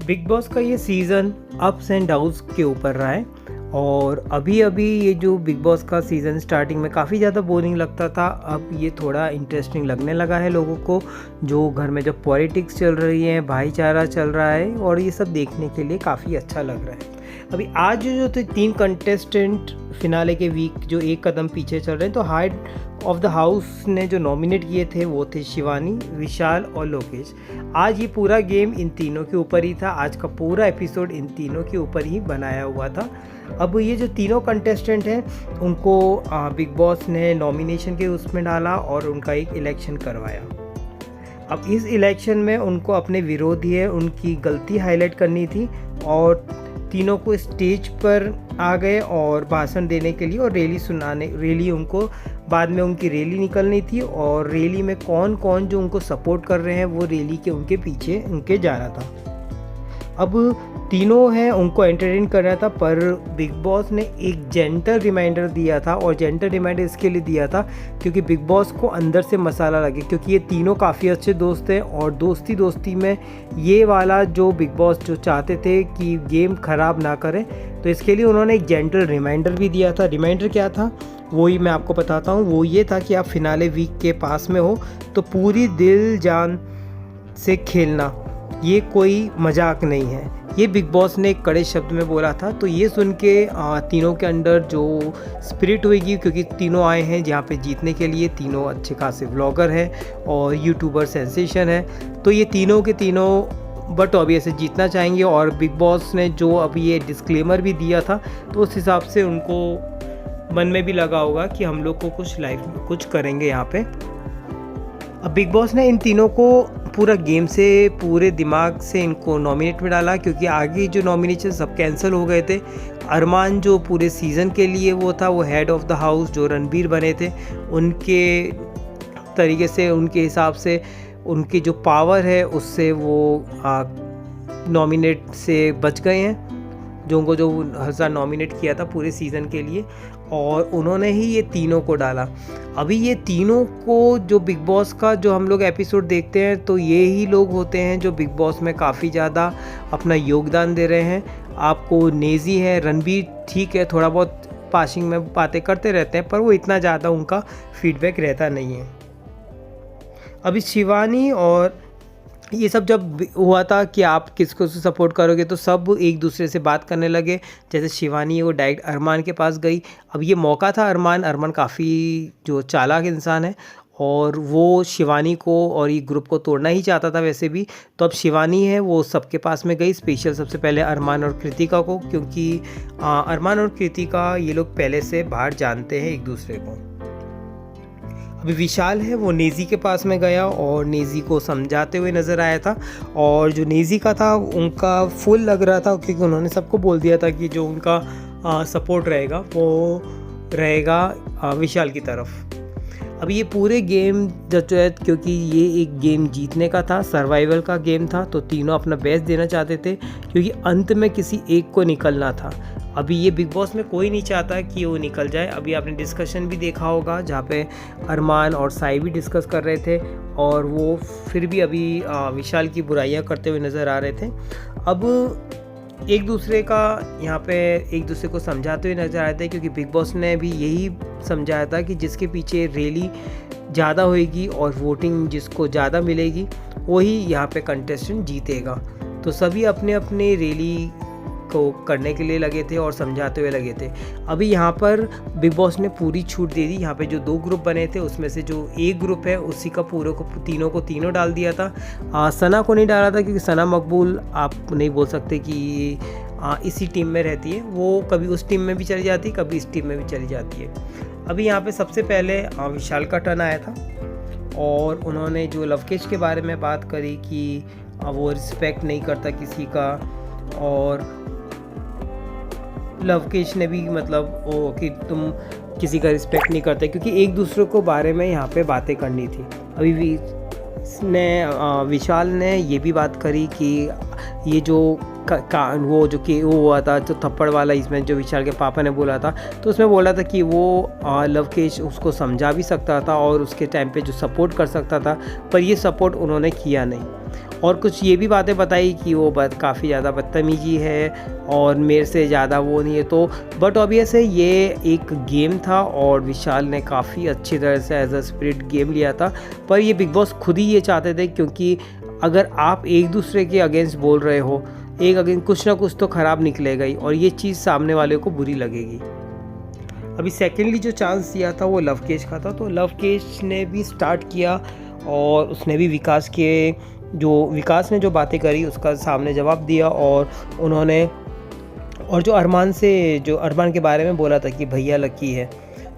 Big boss का ये season ups and downs के ऊपर रहा है। और अभी अभी ये जो बिग बॉस का सीज़न स्टार्टिंग में काफ़ी ज़्यादा बोरिंग लगता था, अब ये थोड़ा इंटरेस्टिंग लगने लगा है लोगों को। जो घर में जो पॉलिटिक्स चल रही है, भाईचारा चल रहा है, और ये सब देखने के लिए काफ़ी अच्छा लग रहा है। अभी आज जो थे 3 कंटेस्टेंट फिनाले के वीक जो एक कदम पीछे चल रहे हैं, तो हार्ट ऑफ द हाउस ने जो नॉमिनेट किए थे वो थे शिवानी, विशाल और लोकेश। आज ये पूरा गेम इन तीनों के ऊपर ही था। आज का पूरा एपिसोड इन तीनों के ऊपर ही बनाया हुआ था। अब ये जो तीनों कंटेस्टेंट हैं उनको बिग बॉस ने नॉमिनेशन के उसमें डाला और उनका एक इलेक्शन करवाया। अब इस इलेक्शन में उनको अपने विरोधी है उनकी गलती हाईलाइट करनी थी, और तीनों को स्टेज पर आ गए और भाषण देने के लिए और रैली उनको बाद में उनकी रैली निकलनी थी, और रैली में कौन कौन जो उनको सपोर्ट कर रहे हैं वो रैली के उनके पीछे उनके जा रहा था। अब तीनों हैं उनको एंटरटेन कर रहा था, पर बिग बॉस ने एक जेंटल रिमाइंडर दिया था, और जेंटल रिमाइंडर इसके लिए दिया था क्योंकि बिग बॉस को अंदर से मसाला लगे, क्योंकि ये तीनों काफ़ी अच्छे दोस्त हैं और दोस्ती में ये वाला जो बिग बॉस जो चाहते थे कि गेम ख़राब ना करें, तो इसके लिए उन्होंने एक जेंटल रिमाइंडर भी दिया था। रिमाइंडर क्या था वो ही मैं आपको बताता हूँ। वो ये था कि आप फिनाले वीक के पास में हो तो पूरी दिल जान से खेलना, ये कोई मजाक नहीं है। ये बिग बॉस ने कड़े शब्द में बोला था। तो ये सुन के तीनों के अंदर जो स्पिरिट होगी, क्योंकि तीनों आए हैं जहाँ पे जीतने के लिए, तीनों अच्छे खासे व्लॉगर हैं और यूट्यूबर सेंसेशन है, तो ये तीनों के तीनों बट ऑब्वियसली जीतना चाहेंगे। और बिग बॉस ने जो अभी ये डिस्क्लेमर भी दिया था, तो उस हिसाब से उनको मन में भी लगा होगा कि हम लोग को कुछ लाइफ में कुछ करेंगे यहाँ पे। अब बिग बॉस ने इन तीनों को पूरा गेम से पूरे दिमाग से इनको नॉमिनेट में डाला, क्योंकि आगे जो नॉमिनेशन सब कैंसिल हो गए थे। अरमान जो पूरे सीज़न के लिए वो था, वो हेड ऑफ द हाउस जो रणबीर बने थे, उनके तरीके से उनके हिसाब से उनकी जो पावर है उससे वो नॉमिनेट से बच गए हैं, जो उनको जो हज़ार नॉमिनेट किया था पूरे सीज़न के लिए, और उन्होंने ही ये तीनों को डाला। अभी ये तीनों को जो बिग बॉस का जो हम लोग एपिसोड देखते हैं, तो ये ही लोग होते हैं जो बिग बॉस में काफ़ी ज़्यादा अपना योगदान दे रहे हैं। आपको नेजी है, रणबीर ठीक है थोड़ा बहुत पासिंग में बातें करते रहते हैं, पर वो इतना ज़्यादा उनका फीडबैक रहता नहीं है। अभी शिवानी और ये सब जब हुआ था कि आप किसको सपोर्ट करोगे, तो सब एक दूसरे से बात करने लगे। जैसे शिवानी है वो डायरेक्ट अरमान के पास गई। अब ये मौका था, अरमान काफ़ी जो चालाक इंसान है, और वो शिवानी को और ये ग्रुप को तोड़ना ही चाहता था वैसे भी। तो अब शिवानी है वो सबके पास में गई, स्पेशल सबसे पहले अरमान और कृतिका को, क्योंकि अरमान और कृतिका ये लोग पहले से बाहर जानते हैं एक दूसरे को। अभी विशाल है वो नेजी के पास में गया और नेजी को समझाते हुए नज़र आया था, और जो नेजी का था उनका फुल लग रहा था, क्योंकि उन्होंने सबको बोल दिया था कि जो उनका सपोर्ट रहेगा वो रहेगा विशाल की तरफ। अब ये पूरे गेम जो है, क्योंकि ये एक गेम जीतने का था, सर्वाइवल का गेम था, तो तीनों अपना बेस्ट देना चाहते थे, क्योंकि अंत में किसी एक को निकलना था। अभी ये बिग बॉस में कोई नहीं चाहता कि वो निकल जाए। अभी आपने डिस्कशन भी देखा होगा जहाँ पे अरमान और साई भी डिस्कस कर रहे थे, और वो फिर भी अभी विशाल की बुराइयाँ करते हुए नज़र आ रहे थे। अब एक दूसरे का यहाँ पे एक दूसरे को समझाते हुए नज़र आए थे, क्योंकि बिग बॉस ने भी यही समझाया था कि जिसके पीछे रैली ज़्यादा होएगी और वोटिंग जिसको ज़्यादा मिलेगी वही यहाँ पे कंटेस्टेंट जीतेगा। तो सभी अपने अपने रैली को करने के लिए लगे थे और समझाते हुए लगे थे। अभी यहाँ पर बिग बॉस ने पूरी छूट दे दी। यहाँ पे जो 2 ग्रुप बने थे उसमें से जो एक ग्रुप है उसी का पूरे को तीनों डाल दिया था। सना को नहीं डाला था, क्योंकि सना मकबूल आप नहीं बोल सकते कि इसी टीम में रहती है, वो कभी उस टीम में भी चली जाती है, कभी इस टीम में भी चली जाती है। अभी यहाँ पे सबसे पहले विशाल का टर्न आया था, और उन्होंने जो लवकेश के बारे में बात करी कि वो रिस्पेक्ट नहीं करता किसी का, और लवकेश ने भी मतलब वो कि तुम किसी का रिस्पेक्ट नहीं करते, क्योंकि एक दूसरे को बारे में यहाँ पे बातें करनी थी। अभी विशाल ने ये भी बात करी कि ये जो वो जो कि वो हुआ था जो थप्पड़ वाला, इसमें जो विशाल के पापा ने बोला था, तो उसमें बोला था कि वो लवकेश उसको समझा भी सकता था और उसके टाइम पे जो सपोर्ट कर सकता था, पर ये सपोर्ट उन्होंने किया नहीं। और कुछ ये भी बातें बताई कि वो काफ़ी ज़्यादा बदतमीजी है और मेरे से ज़्यादा वो नहीं है। तो बट ऑब्वियस है ये एक गेम था और विशाल ने काफ़ी अच्छी तरह से एज अ स्पिरिट गेम लिया था। पर ये बिग बॉस खुद ही ये चाहते थे, क्योंकि अगर आप एक दूसरे के अगेंस्ट बोल रहे हो, एक अगेंस्ट कुछ ना कुछ तो ख़राब निकलेगा ही और ये चीज़ सामने वाले को बुरी लगेगी। अभी सेकेंडली जो चांस दिया था वो लवकेश का था, तो लवकेश ने भी स्टार्ट किया और उसने भी विकास ने जो बातें करी उसका सामने जवाब दिया। और उन्होंने जो अरमान के बारे में बोला था कि भैया लकी है,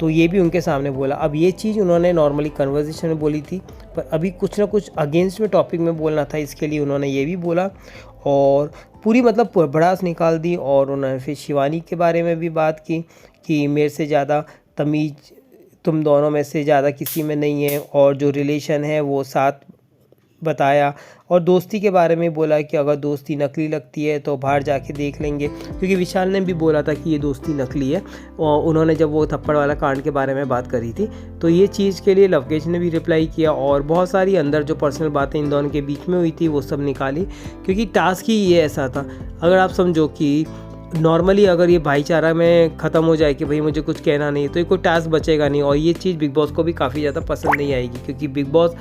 तो ये भी उनके सामने बोला। अब ये चीज़ उन्होंने नॉर्मली कन्वर्सेशन में बोली थी, पर अभी कुछ ना कुछ अगेंस्ट में टॉपिक में बोलना था, इसके लिए उन्होंने ये भी बोला और पूरी मतलब भड़ास निकाल दी। और उन्होंने फिर शिवानी के बारे में भी बात की कि मेरे से ज़्यादा तमीज़ तुम दोनों में से ज़्यादा किसी में नहीं है, और जो रिलेशन है वो साथ बताया। और दोस्ती के बारे में बोला कि अगर दोस्ती नकली लगती है तो बाहर जाके देख लेंगे, क्योंकि विशाल ने भी बोला था कि ये दोस्ती नकली है। और उन्होंने जब वो थप्पड़ वाला कांड के बारे में बात करी थी, तो ये चीज़ के लिए लवकेश ने भी रिप्लाई किया और बहुत सारी अंदर जो पर्सनल बातें इन दोनों के बीच में हुई थी वो सब निकाली, क्योंकि टास्क ही ये ऐसा था। अगर आप समझो कि नॉर्मली अगर ये भाईचारा में ख़त्म हो जाए कि भाई मुझे कुछ कहना नहीं, तो ये कोई टास्क बचेगा नहीं। और ये चीज़ बिग बॉस को भी काफ़ी ज़्यादा पसंद नहीं आएगी, क्योंकि बिग बॉस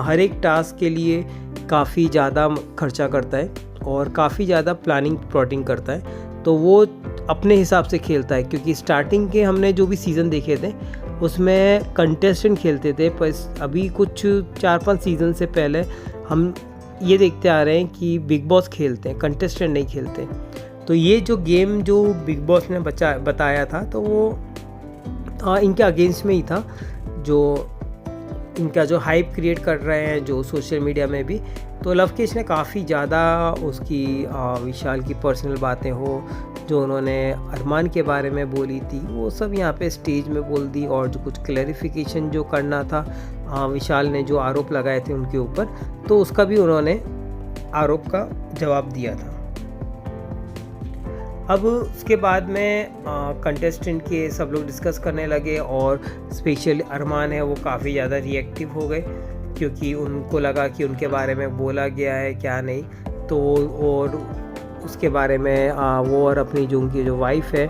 हर एक टास्क के लिए काफ़ी ज़्यादा खर्चा करता है और काफ़ी ज़्यादा प्लानिंग करता है, तो वो अपने हिसाब से खेलता है। क्योंकि स्टार्टिंग के हमने जो भी सीज़न देखे थे उसमें कंटेस्टेंट खेलते थे, पर अभी कुछ 4-5 सीज़न से पहले हम ये देखते आ रहे हैं कि बिग बॉस खेलते हैं, कंटेस्टेंट नहीं खेलते। तो ये जो गेम जो बिग बॉस ने बताया था, तो वो इनके अगेंस्ट में ही था, जो इनका जो हाइप क्रिएट कर रहे हैं जो सोशल मीडिया में भी। तो लवकेश ने काफ़ी ज़्यादा उसकी विशाल की पर्सनल बातें हो जो उन्होंने अरमान के बारे में बोली थी, वो सब यहाँ पे स्टेज में बोल दी। और जो कुछ क्लैरिफिकेशन जो करना था, विशाल ने जो आरोप लगाए थे उनके ऊपर, तो उसका भी उन्होंने आरोप का जवाब दिया था। अब उसके बाद में कंटेस्टेंट के सब लोग डिस्कस करने लगे और स्पेशली अरमान है वो काफ़ी ज़्यादा रिएक्टिव हो गए, क्योंकि उनको लगा कि उनके बारे में बोला गया है क्या नहीं। तो और उसके बारे में वो और अपनी उनकी जो वाइफ है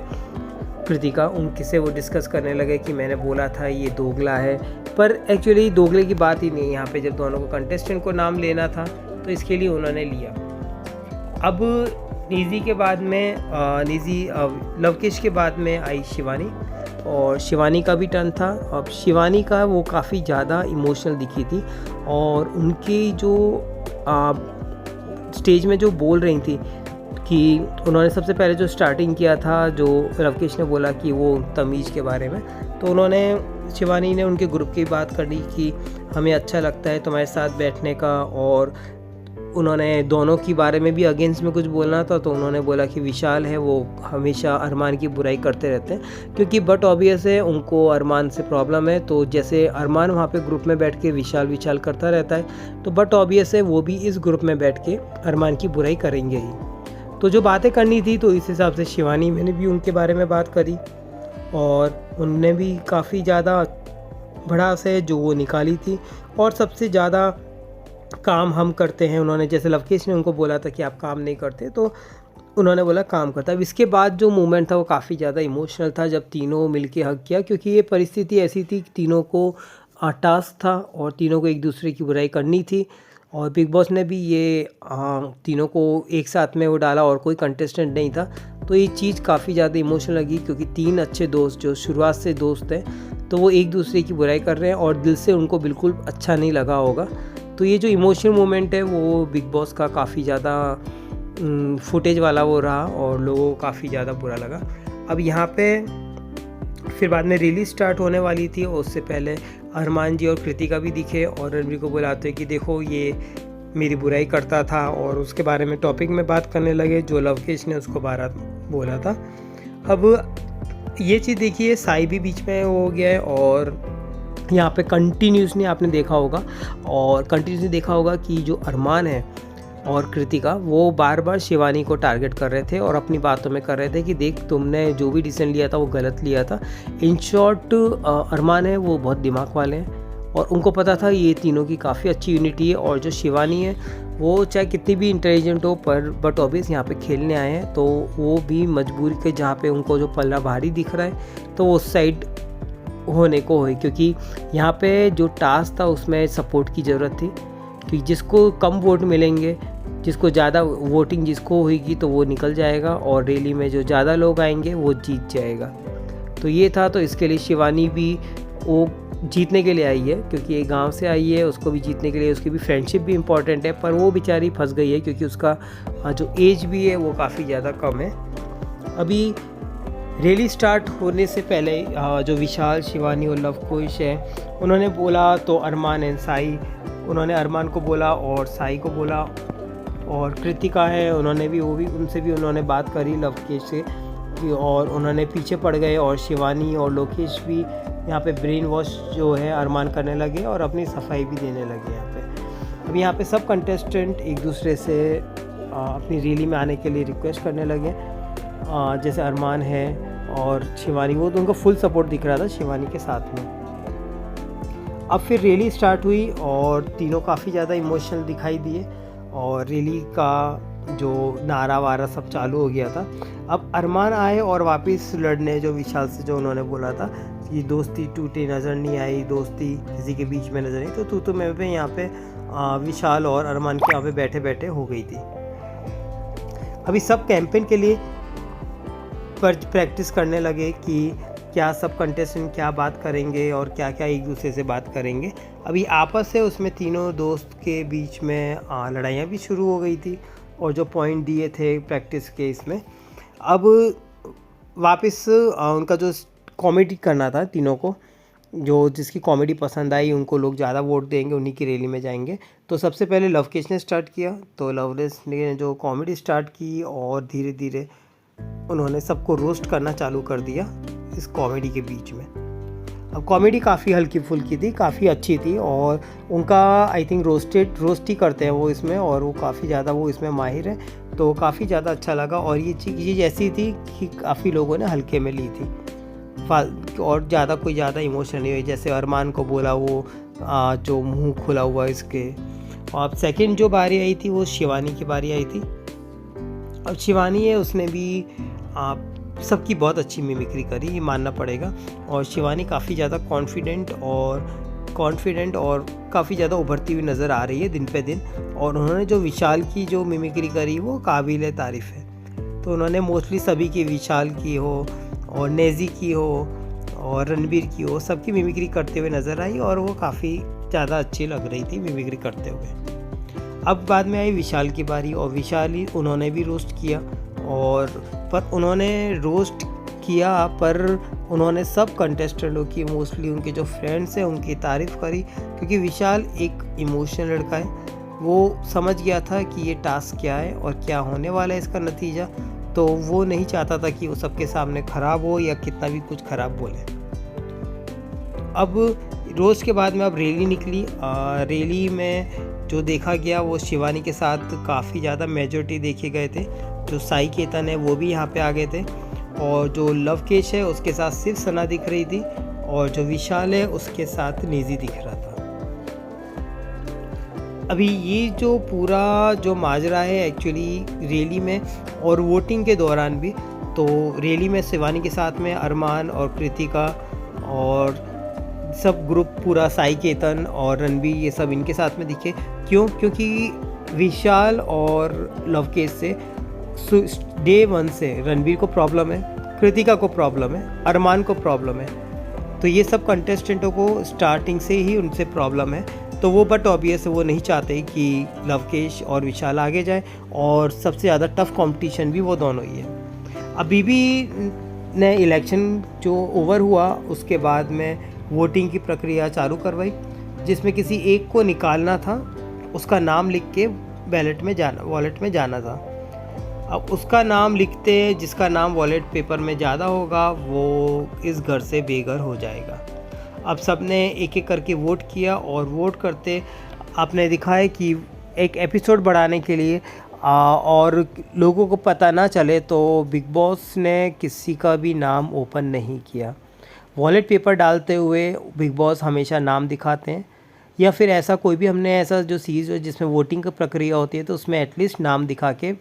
कृतिका, उनके से वो डिस्कस करने लगे कि मैंने बोला था ये दोगला है, पर एक्चुअली दोगले की बात ही नहीं। यहाँ पे जब दोनों को कंटेस्टेंट को नाम लेना था तो इसके लिए उन्होंने लिया। अब निजी के बाद में लवकेश के बाद में आई शिवानी, और शिवानी का भी टर्न था। अब शिवानी का वो काफ़ी ज़्यादा इमोशनल दिखी थी, और उनकी जो स्टेज में जो बोल रही थी कि उन्होंने सबसे पहले जो स्टार्टिंग किया था, जो लवकेश ने बोला कि वो तमीज़ के बारे में, तो उन्होंने शिवानी ने उनके ग्रुप की बात करी कि हमें अच्छा लगता है तुम्हारे साथ बैठने का। और उन्होंने दोनों के बारे में भी अगेंस्ट में कुछ बोलना था, तो उन्होंने बोला कि विशाल है वो हमेशा अरमान की बुराई करते रहते हैं, क्योंकि बट ऑब्वियस है उनको अरमान से प्रॉब्लम है। तो जैसे अरमान वहाँ पे ग्रुप में बैठ के विशाल करता रहता है, तो बट ऑब्वियस है वो भी इस ग्रुप में बैठ के अरमान की बुराई करेंगे ही। तो जो बातें करनी थी, तो इस हिसाब से शिवानी मैंने भी उनके बारे में बात करी, और उनने भी काफ़ी ज़्यादा भड़ास है जो वो निकाली थी। और सबसे ज़्यादा काम हम करते हैं, उन्होंने जैसे लवकेश ने उनको बोला था कि आप काम नहीं करते, तो उन्होंने बोला काम करता। अब इसके बाद जो मोमेंट था वो काफ़ी ज़्यादा इमोशनल था, जब तीनों मिलके हग किया, क्योंकि ये परिस्थिति ऐसी थी कि तीनों को टास्क था और तीनों को एक दूसरे की बुराई करनी थी। और बिग बॉस ने भी ये तीनों को एक साथ में वो डाला और कोई कंटेस्टेंट नहीं था, तो ये चीज़ काफ़ी ज़्यादा इमोशनल लगी, क्योंकि 3 अच्छे दोस्त जो शुरुआत से दोस्त हैं, तो वो एक दूसरे की बुराई कर रहे हैं और दिल से उनको बिल्कुल अच्छा नहीं लगा होगा। तो ये जो इमोशनल मोमेंट है वो बिग बॉस का काफ़ी ज़्यादा फुटेज वाला वो रहा, और लोगों को काफ़ी ज़्यादा बुरा लगा। अब यहाँ पे फिर बाद में रिलीज स्टार्ट होने वाली थी, और उससे पहले अरमान जी और कृतिका भी दिखे और रणवीर को बुलाते कि देखो ये मेरी बुराई करता था, और उसके बारे में टॉपिक में बात करने लगे जो लवकेश ने उसको बारह बोला था। अब ये चीज़ देखिए, साई भी बीच में हो गया है, और यहाँ पे कंटिन्यूसली आपने देखा होगा कि जो अरमान है और कृतिका वो बार बार शिवानी को टारगेट कर रहे थे और अपनी बातों में कर रहे थे कि देख तुमने जो भी डिसीजन लिया था वो गलत लिया था। इन शॉर्ट अरमान है वो बहुत दिमाग वाले हैं, और उनको पता था ये तीनों की काफ़ी अच्छी यूनिटी है, और जो शिवानी है वो चाहे कितनी भी इंटेलिजेंट हो पर बट ऑब्वियस यहाँ पे खेलने आए हैं, तो वो भी मजबूरी के जहाँ पे उनको जो पल्ला भारी दिख रहा है तो वो उस साइड होने को है, क्योंकि यहाँ पे जो टास्क था उसमें सपोर्ट की ज़रूरत थी, कि जिसको कम वोट मिलेंगे, जिसको ज़्यादा वोटिंग जिसको होगी तो वो निकल जाएगा, और रैली में जो ज़्यादा लोग आएंगे वो जीत जाएगा। तो ये था, तो इसके लिए शिवानी भी वो जीतने के लिए आई है, क्योंकि ये गांव से आई है, उसको भी जीतने के लिए उसकी भी फ्रेंडशिप भी इम्पॉर्टेंट है, पर वो बेचारी फंस गई है क्योंकि उसका जो एज भी है वो काफ़ी ज़्यादा कम है। अभी रैली स्टार्ट होने से पहले जो विशाल, शिवानी और लवकुश है उन्होंने बोला, तो अरमान एंड साई, उन्होंने अरमान को बोला और साई को बोला, और कृतिका है उन्होंने भी उनसे भी उन्होंने बात करी लवकुश से, और उन्होंने पीछे पड़ गए, और शिवानी और लोकेश भी यहाँ पे ब्रेन वॉश जो है अरमान करने लगे और अपनी सफाई भी देने लगे यहाँ पे। अब यहाँ पे सब कंटेस्टेंट एक दूसरे से अपनी रैली में आने के लिए रिक्वेस्ट करने लगे, जैसे अरमान है और शिवानी, वो तो उनका फुल सपोर्ट दिख रहा था शिवानी के साथ में। अब फिर रैली स्टार्ट हुई और तीनों काफ़ी ज़्यादा इमोशनल दिखाई दिए, और रैली का जो नारा वारा सब चालू हो गया था। अब अरमान आए और वापस लड़ने, जो विशाल से जो उन्होंने बोला था कि दोस्ती टूटे नज़र नहीं आई, दोस्ती किसी के बीच में नज़र नहीं, तो मैं पे यहाँ पे विशाल और अरमान के यहाँ पे बैठे बैठे हो गई थी। अभी सब कैंपेन के लिए प्रैक्टिस करने लगे कि क्या सब कंटेस्टेंट क्या बात करेंगे और क्या क्या एक दूसरे से बात करेंगे। अभी आपस से उसमें तीनों दोस्त के बीच में लड़ाइयाँ भी शुरू हो गई थी, और जो पॉइंट दिए थे प्रैक्टिस के इसमें, अब वापस उनका जो कॉमेडी करना था तीनों को, जो जिसकी कॉमेडी पसंद आई उनको लोग ज़्यादा वोट देंगे, उन्हीं की रैली में जाएंगे। तो सबसे पहले लवकेश ने स्टार्ट किया, तो लवकेश ने जो कॉमेडी स्टार्ट की और धीरे धीरे उन्होंने सबको रोस्ट करना चालू कर दिया इस कॉमेडी के बीच में। अब कॉमेडी काफ़ी हल्की फुल्की थी, काफ़ी अच्छी थी, और उनका आई थिंक रोस्ट ही करते हैं वो इसमें, और वो काफ़ी ज़्यादा वो इसमें माहिर है, तो काफ़ी ज़्यादा अच्छा लगा। और ये चीज़ ऐसी थी कि काफ़ी लोगों ने हल्के में ली थी, और कोई ज़्यादा इमोशन नहीं हुई। जैसे अरमान को बोला वो जो मुंह खुला हुआ इसके। और अब सेकंड जो बारी आई थी वो शिवानी की बारी आई थी। अब शिवानी है, उसने भी सबकी बहुत अच्छी मिमिक्री करी, ये मानना पड़ेगा, और शिवानी काफ़ी ज़्यादा कॉन्फिडेंट और काफ़ी ज़्यादा उभरती हुई नज़र आ रही है दिन पे दिन। और उन्होंने जो विशाल की जो मिमिक्री करी वो काबिल तारीफ़ है। तो उन्होंने मोस्टली सभी की, विशाल की हो और नेज़ी की हो और रणबीर की हो, सबकी मिमिक्री करते हुए नज़र आई, और वो काफ़ी ज़्यादा अच्छी लग रही थी मिमिक्री करते हुए। अब बाद में आई विशाल की बारी, और विशाल ही उन्होंने भी रोस्ट किया, पर उन्होंने सब कंटेस्टेंटों की, मोस्टली उनके जो फ्रेंड्स हैं उनकी तारीफ़ करी, क्योंकि विशाल एक इमोशनल लड़का है, वो समझ गया था कि ये टास्क क्या है और क्या होने वाला है इसका नतीजा, तो वो नहीं चाहता था कि वो सबके सामने ख़राब हो या कितना भी कुछ ख़राब बोले। अब रोज़ के बाद में अब रैली निकली, रैली में जो देखा गया वो शिवानी के साथ काफ़ी ज़्यादा मेजॉरिटी देखे गए थे। जो साई केतन है वो भी यहाँ पे आ गए थे, और जो लवकेश है उसके साथ सिर्फ सना दिख रही थी, और जो विशाल है उसके साथ नेज़ी दिख रहा था। अभी ये जो पूरा जो माजरा है एक्चुअली रैली में और वोटिंग के दौरान भी, तो रैली में शिवानी के साथ में अरमान और कृतिका और सब ग्रुप पूरा, साई केतन और रणबीर, ये सब इनके साथ में दिखे। क्यों? क्योंकि विशाल और लवकेश से डे 1 से रणबीर को प्रॉब्लम है, कृतिका को प्रॉब्लम है, अरमान को प्रॉब्लम है, तो ये सब कंटेस्टेंटों को स्टार्टिंग से ही उनसे प्रॉब्लम है। तो वो बट ऑब्वियस वो नहीं चाहते कि लवकेश और विशाल आगे जाए, और सबसे ज़्यादा टफ कंपटीशन भी वो दोनों ही है। अभी भी ने इलेक्शन जो ओवर हुआ उसके बाद में वोटिंग की प्रक्रिया चालू करवाई, जिसमें किसी एक को निकालना था, उसका नाम लिख के वॉलेट में जाना था। अब उसका नाम लिखते, जिसका नाम वॉलेट पेपर में ज़्यादा होगा वो इस घर से बेघर हो जाएगा। अब सब ने एक एक करके वोट किया, और वोट करते आपने दिखाया कि एक एपिसोड बढ़ाने के लिए और लोगों को पता ना चले, तो बिग बॉस ने किसी का भी नाम ओपन नहीं किया। वॉलेट पेपर डालते हुए बिग बॉस हमेशा नाम दिखाते हैं, या फिर ऐसा कोई भी हमने ऐसा जो सीरीज़ है जिसमें वोटिंग की प्रक्रिया होती है तो उसमें एटलीस्ट नाम दिखा के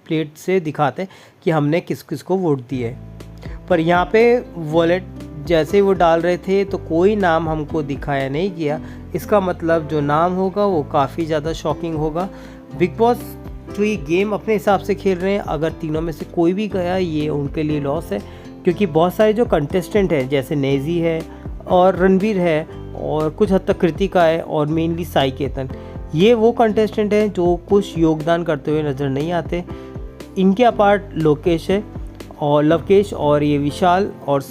प्लेट से दिखाते हैं कि हमने किस किस को वोट दिए। पर यहाँ पे वॉलेट जैसे ही वो डाल रहे थे तो कोई नाम हमको दिखाया नहीं गया। इसका मतलब जो नाम होगा वो काफ़ी ज़्यादा शॉकिंग होगा। बिग बॉस जो ये गेम अपने हिसाब से खेल रहे हैं, अगर तीनों में से कोई भी गया ये उनके लिए लॉस है, क्योंकि बहुत सारे जो कंटेस्टेंट हैं जैसे नेजी है और रणवीर है और कुछ हद तक कृतिका है और मेनली साई केतन, ये वो कंटेस्टेंट हैं जो कुछ योगदान करते हुए नज़र नहीं आते। इनके अपार्ट लोकेश है और लवकेश और ये विशाल और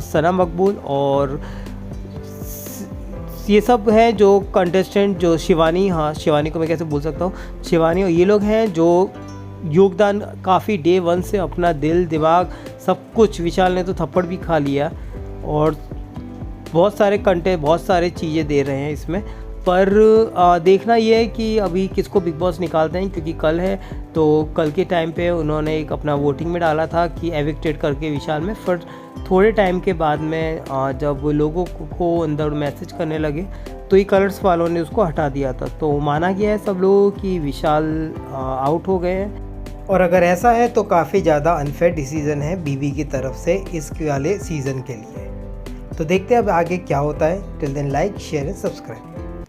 सना मकबूल और ये सब हैं जो कंटेस्टेंट, जो शिवानी, हाँ शिवानी को मैं कैसे भूल सकता हूँ, शिवानी और ये लोग हैं जो योगदान काफ़ी डे वन से अपना दिल दिमाग सब कुछ, विशाल ने तो थप्पड़ भी खा लिया और बहुत सारे चीज़ें दे रहे हैं इसमें। पर देखना ये है कि अभी किसको बिग बॉस निकालते हैं, क्योंकि कल है तो कल के टाइम पे उन्होंने एक अपना वोटिंग में डाला था कि एविक्टेड करके विशाल में, फिर थोड़े टाइम के बाद में जब लोगों को अंदर मैसेज करने लगे तो ये कलर्स वालों ने उसको हटा दिया था। तो माना गया है सब लोगों कि विशाल आउट हो गए हैं, और अगर ऐसा है तो काफ़ी ज़्यादा अनफेयर डिसीज़न है बीबी की तरफ से इस वाले सीज़न के लिए। तो देखते हैं अब आगे क्या होता है। Till then like share and subscribe.